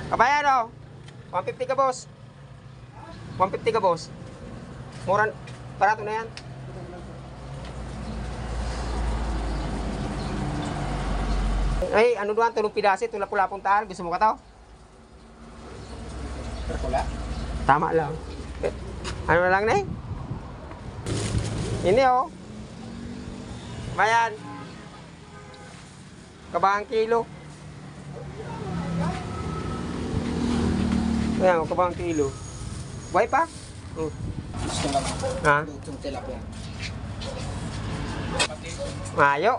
Kabayan o. 150 ka, boss. 150 ka, boss. Mura, barato na yan. Ay, ano doon? Tulong pidasi, tulap pula puntahan. Gusto mo ka to? Pula? Tama lang. Ano na lang na eh? Ini oh. Mayan. Kabahang kilo. Ayan, kabahang kilo. Buhay pa? Gusto lang. Ha? Itong tilapia. Mayo.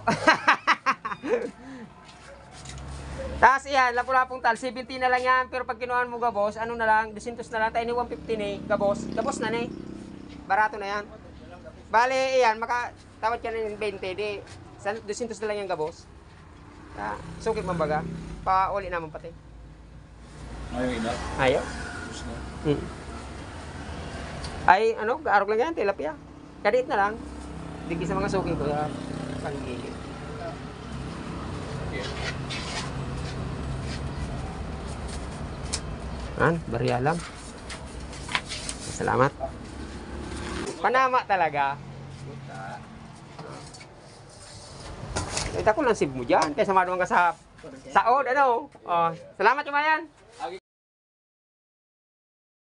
Tapos yan, lapu-lapong tal, 70 na lang yan. Pero pag kinuhaan mo gabos, ano na lang, 200 na lang. Tayo ni 150 ni gabos. Gabos na ni. Barato na yan. Bale, yan, makatawad ka na ng 20. Di, 200 na lang yung gabos. Sukit man baga. Pa-uli naman pati. Ayaw ina. Ayaw. Ay, ano, gaarog lang yan, tilapia. Kadit na lang. Digi sa mga suki ko, pagigigit. Barya lang. Salamat. Panama talaga. Ito ko lang sib mo dyan. Kaya sama naman ka sa saod, ano? Oh, salamat, Chumayan.